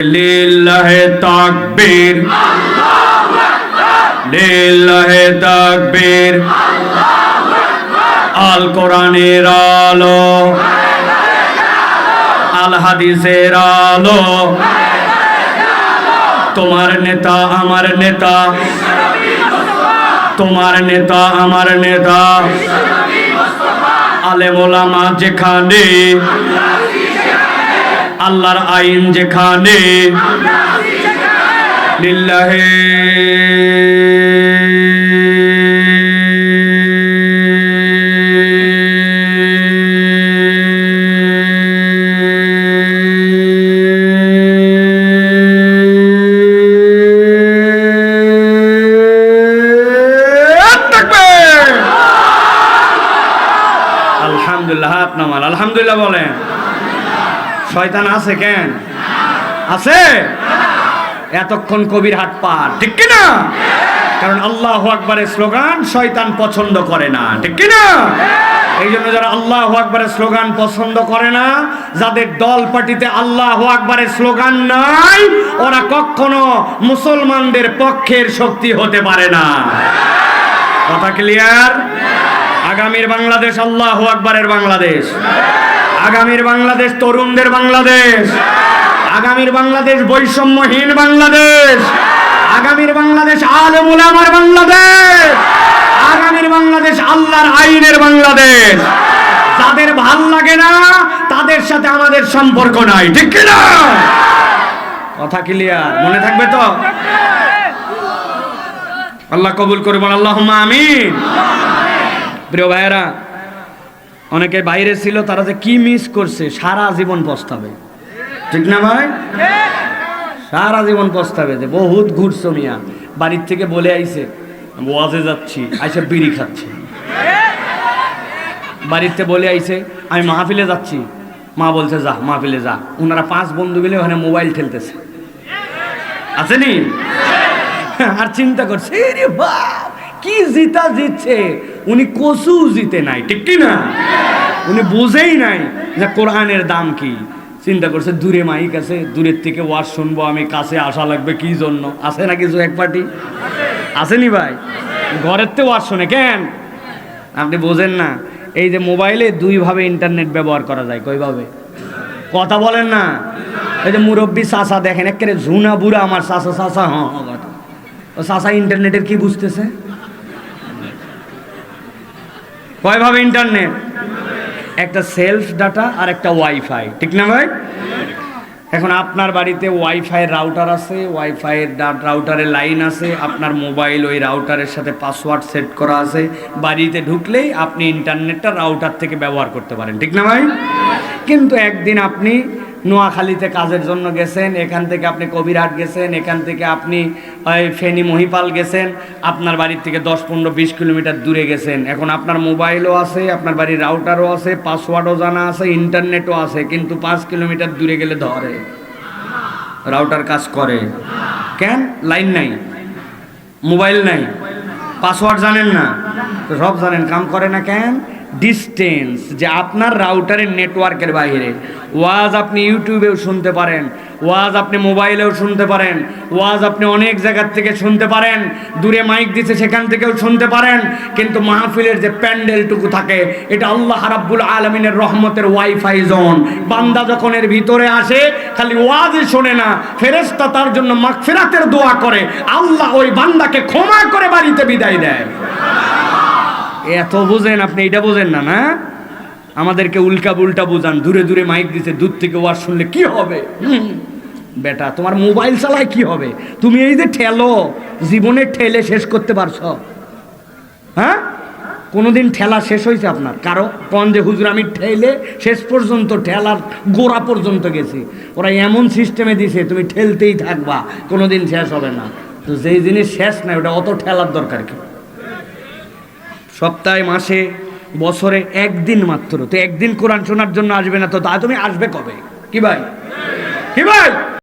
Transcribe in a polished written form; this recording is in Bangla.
লিল্লাহে তাকবীর, লিল্লাহে তাকবীর। আল কোরআনের আলো, আল হাদিসের আলো, তোমার নেতা আমার নেতা, তোমার নেতা আমার নেতা। আলেম ওলামা যেখানে, আল্লাহর আইন যেখানে, লিল্লাহে আলহামদুলিল্লাহ। হাত নামান, আলহামদুলিল্লাহ বলেন। শয়তান আছে কেন? আছে এতক্ষণ কবির হাট পার, ঠিক কিনা? কারণ আল্লাহু আকবারের স্লোগান শয়তান পছন্দ করে না, ঠিক কিনা? এই জন্য যারা আল্লাহু আকবারের স্লোগান পছন্দ করে না, যাদের দল পার্টিতে আল্লাহু আকবারের স্লোগান নাই, ওরা কখনো মুসলমানদের পক্ষের শক্তি হতে পারে না। কথা ক্লিয়ার? আগামীর বাংলাদেশ আল্লাহু আকবারের বাংলাদেশ, আগামীর বাংলাদেশ তরুণদের বাংলাদেশ, আগামীর বাংলাদেশ বৈষম্যহীন বাংলাদেশ, আগামীর বাংলাদেশ আলেম ওলামার বাংলাদেশ, আগামীর বাংলাদেশ আল্লাহর আইনের বাংলাদেশ। যাদের ভাল লাগে না তাদের সাথে আমাদের সম্পর্ক নাই, ঠিক কি না? কথা ক্লিয়ার? মনে থাকবে তো? আল্লাহ কবুল করে বল আল্লাহুম্মা আমিন। প্রিয় ভাইয়েরা, অনেকে বাইরে ছিল, তারা যে কি মিস করছে সারা জীবন পস্তাবে, ঠিক না ভাই? সারা জীবন পস্তাবে যে বহুত ঘুরছো মিয়া, বাড়ির থেকে বলে আইছে ওয়াজে যাচ্ছি, আইসে বিড়ি খাচ্ছে। বাড়িতে বলে আইছে আমি মাহফিলে যাচ্ছি, মা বলছে যা মাহফিলে যা। ওনারা 5 বন্ধু মিলে ওখানে মোবাইল খেলতেছে, আসেনি? আর চিন্তা করছে রে বাপ কি জিতা জিতছে, উনি কসু জিতে নাই, ঠিক কি না? উনি বুঝেই নাই যে কোরআনের দাম কি। চিন্তা করছে দূরে মাইক আছে, দূরের থেকে ওয়াজ শুনবো আমি, কাছে আসা লাগবে কি জন্য? আছে না কিছু এক পার্টি? আসেনি ভাই? ঘরের তো ওয়াজ শোনে কেন? আপনি বোঝেন না, এই যে মোবাইলে 2 ভাবে ইন্টারনেট ব্যবহার করা যায়। কইভাবে? কথা বলেন না। এই যে মুরব্বী চাচা দেখেন, একেবারে ঝুনা বুড়া আমার চাচা, চাচা হ্যাঁ কথা, ও চাচা ইন্টারনেটের কি বুঝতেছে? কয়ভাবে ইন্টারনেট? একটা সেলফ ডাটা আর একটা ওয়াইফাই, ঠিক না ভাই? এখন আপনার বাড়িতে ওয়াইফাই রাউটার আছে, ওয়াইফাই রাউটারের লাইন আছে, আপনার মোবাইল ওই রাউটারের সাথে পাসওয়ার্ড সেট করা আছে। বাড়িতে ঢুকলেই আপনি ইন্টারনেটটা রাউটার থেকে ব্যবহার করতে পারেন, ঠিক না ভাই? কিন্তু একদিন আপনি নোয়াখালীতে কাজের জন্য গেছেন, এখান থেকে আপনি কবিরহাট গেছেন, এখান থেকে আপনি ফেনী মহিপাল গেছেন, আপনার বাড়ির থেকে 10, 15, 20 কিলোমিটার দূরে গেছেন। এখন আপনার মোবাইলও আছে, আপনার বাড়ির রাউটারও আছে, পাসওয়ার্ডও জানা আছে, ইন্টারনেটও আছে, কিন্তু 5 কিলোমিটার দূরে গেলে ধরে রাউটার কাজ করে কেন? লাইন নাই, মোবাইল নাই, পাসওয়ার্ড জানেন না, সব জানেন, কাম করে না কেন? ডিস্টেন্স। যে আপনার রাউটারের নেটওয়ার্কের বাইরে ওয়াজ আপনি ইউটিউবেও শুনতে পারেন, ওয়াজ আপনি মোবাইলেও শুনতে পারেন, ওয়াজ আপনি অনেক জায়গার থেকে শুনতে পারেন, দূরে মাইক দিচ্ছে সেখান থেকেও শুনতে পারেন, কিন্তু মাহফিলের যে প্যান্ডেলটুকু থাকে এটা আল্লাহ রাব্বুল আলামিনের রহমতের ওয়াইফাই জোন। বান্দা যখন এর ভিতরে আসে খালি ওয়াজই শোনে না, ফেরেশতা তার জন্য মাগফিরাতের দোয়া করে, আল্লাহ ওই বান্দাকে ক্ষমা করে বাড়িতে বিদায় দেয়। এত বোঝেন আপনি, এটা বোঝেন না? না, আমাদেরকে উল্টা পুল্টা বুঝান। দূরে দূরে মাইক দিতে, দূর থেকে ওয়াজ শুনলে কি হবে? বেটা তোমার মোবাইল চালায় কি হবে? তুমি এই যে ঠেলো, জীবনে ঠেলে শেষ করতে পারছো? হ্যাঁ, কোনোদিন ঠেলা শেষ হয়েছে আপনার? কারো কোন যে হুজুর আমি ঠেলে শেষ পর্যন্ত, ঠেলার গোড়া পর্যন্ত গেছি। ওরা এমন সিস্টেমে দিছে তুমি ঠেলতেই থাকবা, কোনোদিন শেষ হবে না। তো যেই জিনিস শেষ নাই ওটা অত ঠেলার দরকার কি? সপ্তাহে, মাসে, বছরে একদিন মাত্র, তো একদিন কোরআন শোনার জন্য আসবে না তো তা তুমি আসবে কবে? কি ভাই? কি ভাই?